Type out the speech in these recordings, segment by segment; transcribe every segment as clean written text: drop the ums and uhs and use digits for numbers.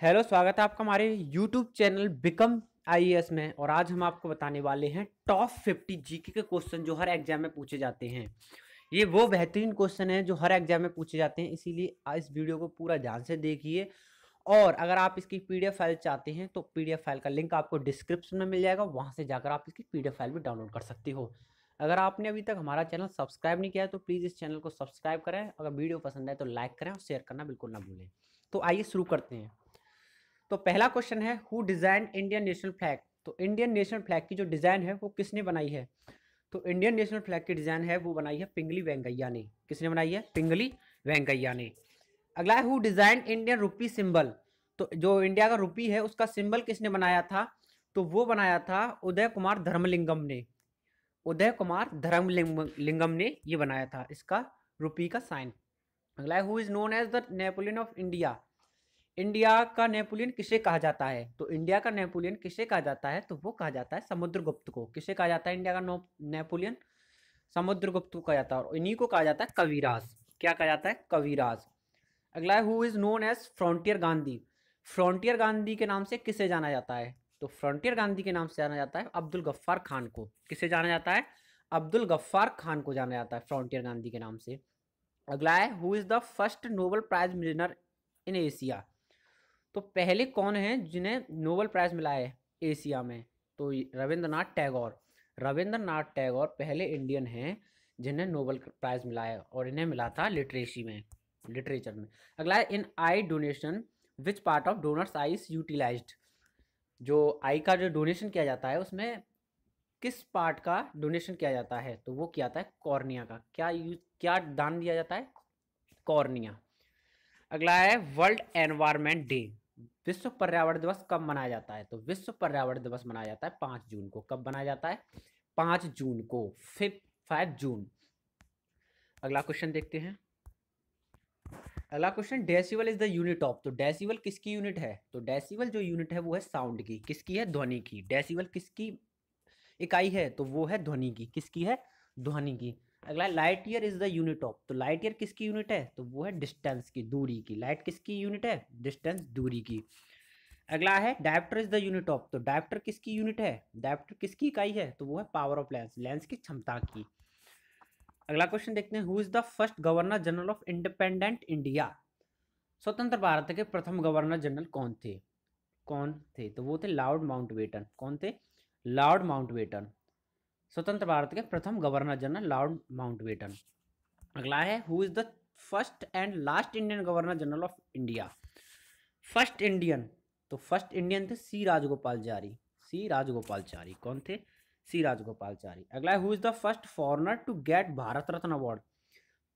Hello, स्वागत है आपका हमारे यूट्यूब चैनल बिकम आईएएस में। और आज हम आपको बताने वाले हैं टॉप 50 जीके के क्वेश्चन जो हर एग्जाम में पूछे जाते हैं। ये वो बेहतरीन क्वेश्चन है जो हर एग्जाम में पूछे जाते हैं, इसीलिए इस वीडियो को पूरा ध्यान से देखिए। और अगर आप इसकी पीडीएफ फाइल चाहते हैं तो पीडीएफ फाइल का लिंक आपको डिस्क्रिप्शन में मिल जाएगा, वहां से जाकर आप इसकी पीडीएफ फाइल भी डाउनलोड कर सकते हो। अगर आपने अभी तक हमारा चैनल सब्सक्राइब नहीं किया है तो प्लीज़ इस चैनल को सब्सक्राइब करें। अगर वीडियो पसंद आए तो लाइक करें और शेयर करना बिल्कुल ना भूलें। तो आइए शुरू करते हैं। तो पहला क्वेश्चन है, who design Indian national flag. तो इंडियन नेशनल फ्लैग की जो डिजाइन है वो किसने बनाई है? तो इंडियन नेशनल फ्लैग की डिजाइन है वो बनाई है पिंगली वेंकैया ने। किसने बनाई है? पिंगली वेंकैया ने। अगला है, who design Indian rupee symbol. तो जो इंडिया का रुपी है उसका सिंबल किसने बनाया था? तो वो बनाया था उदय कुमार धर्मलिंगम ने। उदय कुमार धर्मलिंगम ने ये बनाया था इसका रुपी का साइन। अगला है, who is known as the Napoleon of India. India का नेपोलियन किसे कहा जाता है? तो इंडिया का नेपोलियन किसे कहा जाता है? तो वो कहा जाता है समुद्रगुप्त को। किसे कहा जाता है इंडिया का नेपोलियन? समुद्रगुप्त को कहा जाता है। और इन्हीं को कहा जाता है कविराज। क्या कहा जाता है? कविराज। अगला है, who is known as frontier Gandhi. Frontier Gandhi के नाम से किसे जाना जाता है? तो फ्रंटियर गांधी के नाम से जाना जाता है अब्दुल गफ्फार खान को। किसे जाना जाता है? अब्दुल गफ्फार खान को जाना जाता है फ्रंटियर गांधी के नाम से। अगला है, who is the first Nobel prize winner in Asia. तो पहले कौन है जिन्हें नोबेल प्राइज मिला है एशिया में? तो रविंद्रनाथ टैगोर। रविंद्रनाथ टैगोर पहले इंडियन हैं जिन्हें नोबेल प्राइज मिला है, और इन्हें मिला था लिटरेसी में, लिटरेचर में। अगला है, in eye donation which part of donors eye is utilized. जो आई का जो डोनेशन किया जाता है उसमें किस पार्ट का डोनेशन किया जाता है? तो वो किया जाता है कॉर्निया का। क्या दान दिया जाता है? कॉर्निया। अगला है, वर्ल्ड एनवायरमेंट डे। विश्व पर्यावरण दिवस कब मनाया जाता है? तो विश्व पर्यावरण दिवस मनाया जाता है 5 जून को। कब मनाया जाता है? 5 जून को। 5 जून। अगला क्वेश्चन देखते हैं। अगला question, decibel is the unit of. तो डेसिबल किसकी यूनिट है? तो डेसिबल जो यूनिट है वो है साउंड की। किसकी है? ध्वनि की। डेसिबल किसकी इकाई है? तो वो है ध्वनि की। किसकी है? ध्वनि की। अगला, light year is the unit of. तो लाइट ईयर किसकी यूनिट है? तो वो है डिस्टेंस की, दूरी की। लाइट किसकी यूनिट है? डिस्टेंस, दूरी की। अगला है, dioptre is the unit of. तो डायप्टर किसकी यूनिट है? डायप्टर किसकी इकाई है? तो वो है पावर ऑफ लेंस, लेंस की क्षमता की। अगला क्वेश्चन देखते हैं, who is the first governor general of independent India. स्वतंत्र भारत के प्रथम गवर्नर जनरल कौन थे? कौन थे? तो वो थे लॉर्ड माउंटबेटन। कौन थे? Lord Mountbatten. स्वतंत्र भारत के प्रथम गवर्नर जनरल लॉर्ड माउंटबेटन। अगला है, who is the first and last Indian governor general of India. First Indian. तो फर्स्ट इंडियन थे सी राजगोपालचारी। सी राजगोपालचारी कौन थे? सी राजगोपालचारी। अगला है, who is the first foreigner to get Bharat Ratna award.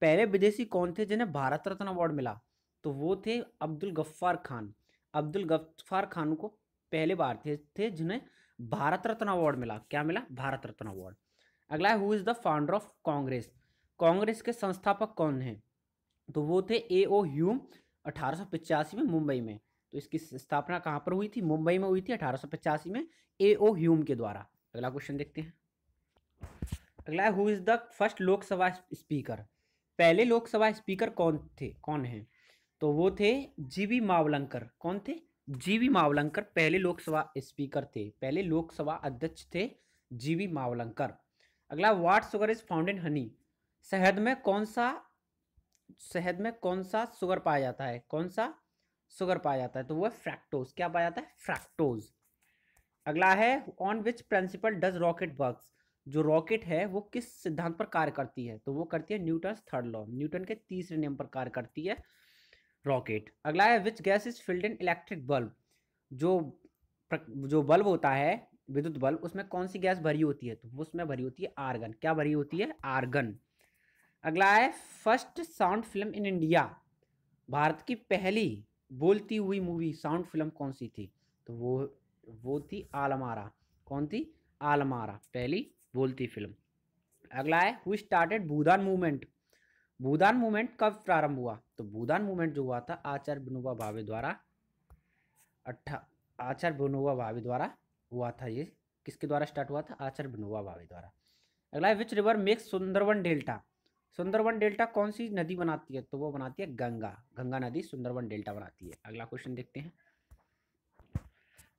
पहले विदेशी कौन थे जिन्हें भारत रत्न अवार्ड मिला? तो वो थे अब्दुल गफ्फार खान। अब्दुल गफ्फार खान को पहले बार थे जिन्हें भारत रत्न अवार्ड मिला। क्या मिला? भारत रत्न अवार्ड। अगला है, who is the founder of Congress. Congress के संस्थापक कौन हैं? तो वो थे ए ओ ह्यूम। 1885 में मुंबई में। तो इसकी स्थापना कहाँ पर हुई थी? मुंबई में हुई थी 1885 में ए ओ ह्यूम के द्वारा। अगला क्वेश्चन देखते हैं। अगला है, who is the first Lok Sabha speaker. पहले लोकसभा स्पीकर कौन थे? कौन है? तो वो थे जीवी मावलंकर। कौन थे? जीवी मावलंकर पहले लोकसभा स्पीकर थे, पहले लोकसभा अध्यक्ष थे जीवी मावलंकर। अगला, what sugar is found in Honey. शहद में कौन सा, शहद में कौन सा शुगर पाया जाता है? कौन सा शुगर पाया जाता है? तो वो है फ्रैक्टोज। क्या पाया जाता है? फ्रैक्टोज। अगला है, on which principle does rocket works. जो रॉकेट है वो किस सिद्धांत पर कार्य करती है? तो वो करती है न्यूटन थर्ड लॉ, न्यूटन के तीसरे नियम पर कार्य करती है रॉकेट। अगला है, which gas is filled in electric bulb. जो जो बल्ब होता है, विद्युत बल्ब, उसमें कौन सी गैस भरी होती है? तो उसमें भरी होती है आर्गन। क्या भरी होती है? आर्गन। अगला है, first sound film in India. Bharat की पहली बोलती हुई मूवी साउंड फिल्म कौन सी थी? तो वो थी आलमारा। कौन थी? आलमारा, पहली बोलती फिल्म। अगला है, who started Bhoodan movement. Bhoodan movement कब प्रारंभ हुआ? तो भूदान मूवमेंट जो हुआ था आचार्य विनोबा भावे द्वारा, आचार्य विनोबा भावे द्वारा हुआ था। ये किसके द्वारा स्टार्ट हुआ था? आचार्य विनोबा भावे द्वारा। अगला है, which river makes Sundarban delta. Sundarban delta कौन सी नदी बनाती है? तो वो बनाती है गंगा। गंगा नदी सुंदरवन डेल्टा बनाती है। अगला क्वेश्चन देखते हैं।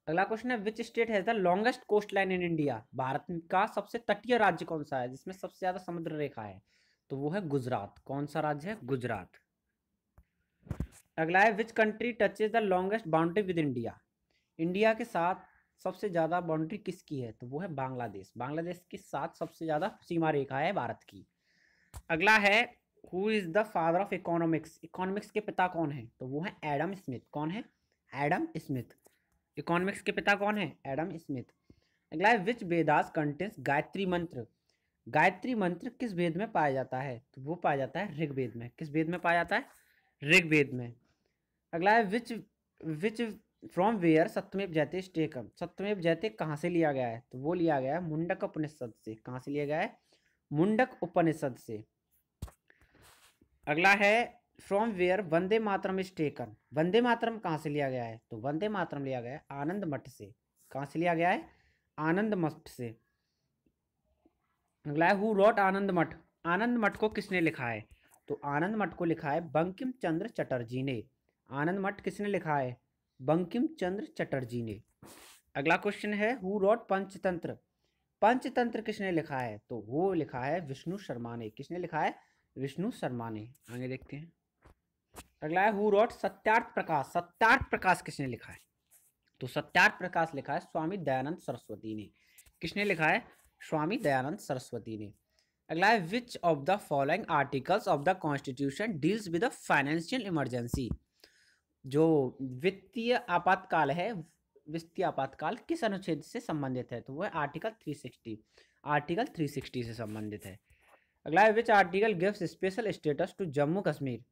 अगला क्वेश्चन है which state has the longest coast line in India. Bharat का सबसे तटीय राज्य कौन सा है जिसमें सबसे ज्यादा समुद्र रेखा है? तो वो है गुजरात। कौन सा राज्य है? गुजरात। अगला है which country touches the longest boundary with India. India के साथ सबसे ज्यादा बाउंड्री किसकी है? तो वो है बांग्लादेश। बांग्लादेश के साथ सबसे ज्यादा सीमा रेखा है भारत की। अगला है who is the father of economics. Economics के पिता कौन है? तो वो है एडम स्मिथ। कौन है? Adam Smith. इकोनॉमिक्स के पिता कौन है? Adam Smith. अगला है विच वेदास कंटेन्स गायत्री मंत्र। गायत्री मंत्र किस वेद में पाया जाता है? तो वो पाया जाता है ऋग्वेद में। किस वेद में पाया जाता है? ऋग्वेद में। अगला है विच विच फ्रॉम वेयर सत्यमेव जयते इज टेकन। सत्यमेव जयते कहाँ से लिया गया है? तो वो लिया गया है मुंडक उपनिषद से। कहाँ से लिया गया है? मुंडक उपनिषद से। अगला है from where Vande Mataram is taken. Vande Mataram कहाँ से लिया गया है? तो वंदे मातरम लिया गया है आनंद मठ से। कहाँ से लिया गया है? आनंद मठ से। अगला है हु रॉट आनंद मठ। आनंद मठ को किसने लिखा है? तो आनंद मठ को लिखा है बंकिम चंद्र चटर्जी ने। आनंद मठ किसने लिखा है? बंकिम चंद्र चटर्जी ने। अगला क्वेश्चन है हु रॉट पंचतंत्र। पंचतंत्र किसने लिखा है? तो वो लिखा है विष्णु शर्मा ने। किसने लिखा है? विष्णु शर्मा ने। आगे देखते हैं। अगला है हु रॉट सत्यार्थ प्रकाश। सत्यार्थ प्रकाश किसने लिखा है? तो सत्यार्थ प्रकाश लिखा है स्वामी दयानंद सरस्वती ने। किसने लिखा है? स्वामी दयानंद सरस्वती ने। अगला है which of the following articles of the constitution deals with the financial emergency. जो वित्तीय आपातकाल है, वित्तीय आपातकाल किस अनुच्छेद से संबंधित है? तो वो है आर्टिकल 360। आर्टिकल 360 से संबंधित है। अगला है which article gives special status to Jammu Kashmir.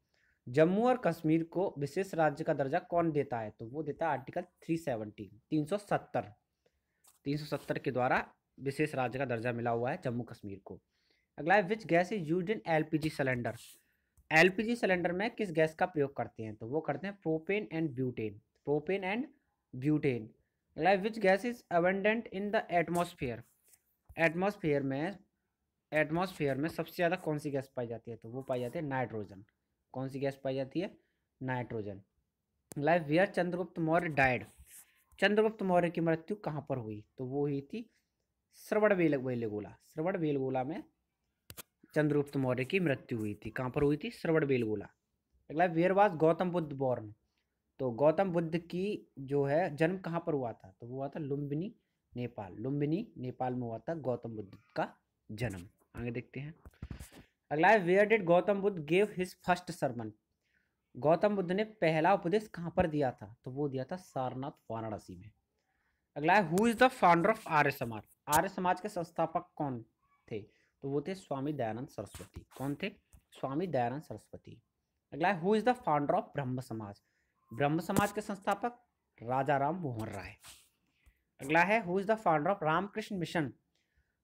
Jammu और कश्मीर को विशेष राज्य का दर्जा कौन देता है? तो वो देता है आर्टिकल 370 370 370 के द्वारा विशेष राज्य का दर्जा मिला हुआ है जम्मू कश्मीर को। अगला है which gas is used in LPG cylinder. LPG cylinder में किस गैस का प्रयोग करते हैं? तो वो करते हैं propane and butane. Propane and butane. अगला है which gas is abundant in the atmosphere. Atmosphere में सबसे ज़्यादा कौन सी गैस पाई जाती है? तो वो पाई जाती है नाइट्रोजन। कौन सी गैस पाई जाती है? Nitrogen. Live where Chandragupta Maurya died. Chandragupta Maurya की मृत्यु कहाँ पर हुई? तो वो हुई थी श्रवणबेलगोला। श्रवणबेलगोला में चंद्रगुप्त मौर्य की मृत्यु हुई थी। कहाँ पर हुई थी? श्रवणबेलगोला। अगला where was Gautam Buddha born. तो गौतम बुद्ध की जो है जन्म कहाँ पर हुआ था? तो वो हुआ था लुम्बिनी नेपाल। लुम्बिनी नेपाल में हुआ था गौतम बुद्ध का जन्म। आगे देखते हैं। अगला है where did Gautam Buddha gave his first sermon. Gautam Buddha ने पहला उपदेश कहाँ पर दिया था? तो वो दिया था सारनाथ वाराणसी में। अगला है who is the founder of Arya Samaj. Arya समाज के संस्थापक कौन थे? तो वो थे स्वामी दयानंद सरस्वती। कौन थे? स्वामी दयानंद सरस्वती। अगला है who is the founder of ब्रह्म समाज। ब्रह्म समाज के संस्थापक राजा राम मोहन राय। अगला है who is the founder of Ramakrishna mission.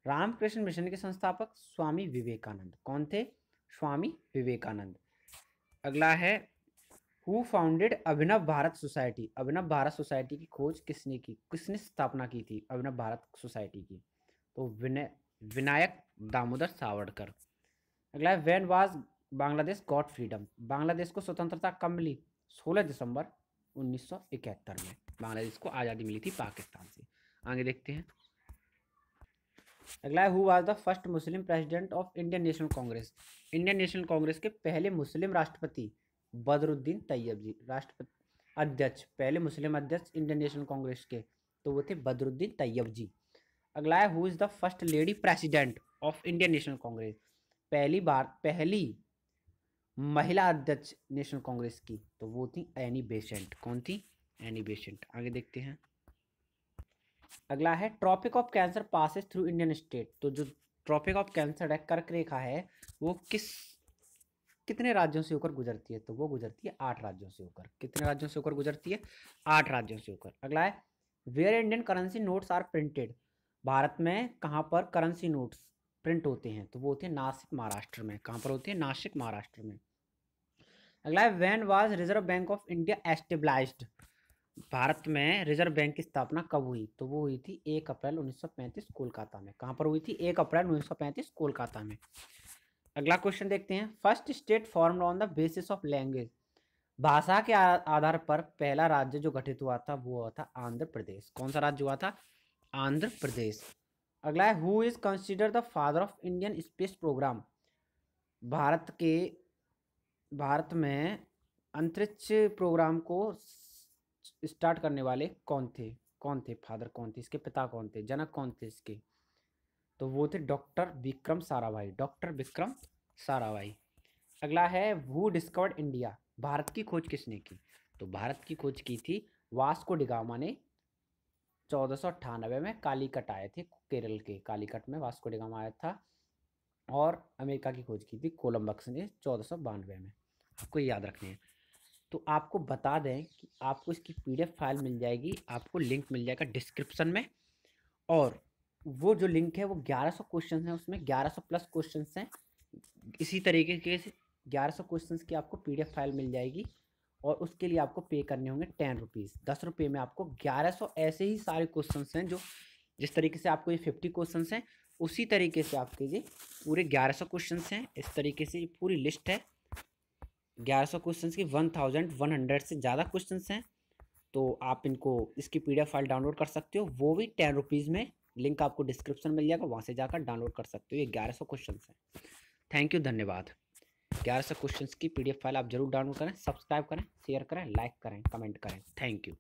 Ramakrishna mission के संस्थापक स्वामी विवेकानंद। कौन थे? स्वामी विवेकानंद। अगला है who founded Abhinav Bharat society. Abhinav Bharat society की खोज किसने की? किसने स्थापना की थी अभिनव भारत सोसाइटी की? तो विनायक दामोदर सावरकर। अगला है when was Bangladesh got freedom. Bangladesh को स्वतंत्रता कब मिली? 16 दिसंबर 1971 में बांग्लादेश को आज़ादी मिली थी पाकिस्तान से। आगे देखते हैं। अगला है who was the first Muslim president of Indian national Congress. Indian national Congress के पहले मुस्लिम राष्ट्रपति बदरुद्दीन तैयब जी। राष्ट्रपति अध्यक्ष, पहले मुस्लिम अध्यक्ष इंडियन नेशनल कांग्रेस के, तो वो थे बदरुद्दीन तैयब जी। अगला है who is the first lady president of Indian national Congress. पहली महिला अध्यक्ष नेशनल कांग्रेस की, तो वो थी एनी बेसेंट। कौन थी? Annie Besant. आगे देखते हैं। अगला है tropic of cancer passes through Indian state. तो जो ट्रॉपिक ऑफ कैंसर है, कर्क रेखा है, वो कितने राज्यों से होकर गुजरती है? तो वो गुजरती है 8 राज्यों से होकर। कितने राज्यों से होकर गुजरती है? 8 राज्यों से होकर। अगला है where Indian currency notes are printed. Bharat में कहाँ पर करेंसी नोट्स प्रिंट होते हैं? तो वो होते हैं नासिक महाराष्ट्र में। कहाँ पर होते हैं? नासिक महाराष्ट्र में। अगला है when was reserve bank of India established. Bharat में रिजर्व बैंक की स्थापना कब हुई? तो वो हुई थी 1 अप्रैल 1935 कोलकाता में। कहाँ पर हुई थी? 1 अप्रैल 1935 कोलकाता में। अगला क्वेश्चन देखते हैं। First state formed on the basis of language. भाषा के आधार पर पहला राज्य जो गठित हुआ था वो हुआ था आंध्र प्रदेश। कौन सा राज्य हुआ था? आंध्र प्रदेश। अगला है who is consider the father of Indian space program. Bharat में अंतरिक्ष प्रोग्राम को स्टार्ट करने वाले कौन थे फादर कौन थे, इसके पिता कौन थे, जनक कौन थे इसके? तो वो थे डॉक्टर विक्रम साराभाई। अगला है हु डिस्कवर्ड इंडिया। भारत की खोज किसने की? तो भारत की खोज की थी वास्को डिगामा ने 1498 में। कालीकट आए थे, केरल के कालीकट में वास्को डिगामा आया था। और अमेरिका की खोज की थी कोलंबस ने 1492 में। आपको याद रखनी है। तो आपको बता दें कि आपको इसकी पीडीएफ फाइल मिल जाएगी, आपको लिंक मिल जाएगा डिस्क्रिप्शन में। और वो जो लिंक है वो 1100 क्वेश्चन है, उसमें 1100 प्लस क्वेश्चन हैं। इसी तरीके के 1100 क्वेश्चन की आपको पीडीएफ फाइल मिल जाएगी। और उसके लिए आपको पे करने होंगे 10 रुपीज़। 10 रुपये में आपको 1100 ऐसे ही सारे क्वेश्चन हैं जो जिस तरीके से आपको ये 50 क्वेश्चन हैं उसी तरीके से आपके ये पूरे 1100 क्वेश्चन हैं। इस तरीके से पूरी लिस्ट है 1100 क्वेश्चन की। 1100 से ज़्यादा क्वेश्चन हैं। तो आप इनको इसकी पीडीएफ फाइल डाउनलोड कर सकते हो, वो भी 10 रुपीज़ में। लिंक आपको डिस्क्रिप्शन मिल जाएगा, वहाँ से जाकर डाउनलोड कर सकते हो। ये 1100 क्वेश्चन हैं। थैंक यू, धन्यवाद। 1100 क्वेश्चन की पीडीएफ फाइल आप जरूर डाउनलोड करें, सब्सक्राइब करें, शेयर करें, लाइक करें, कमेंट करें। Thank you.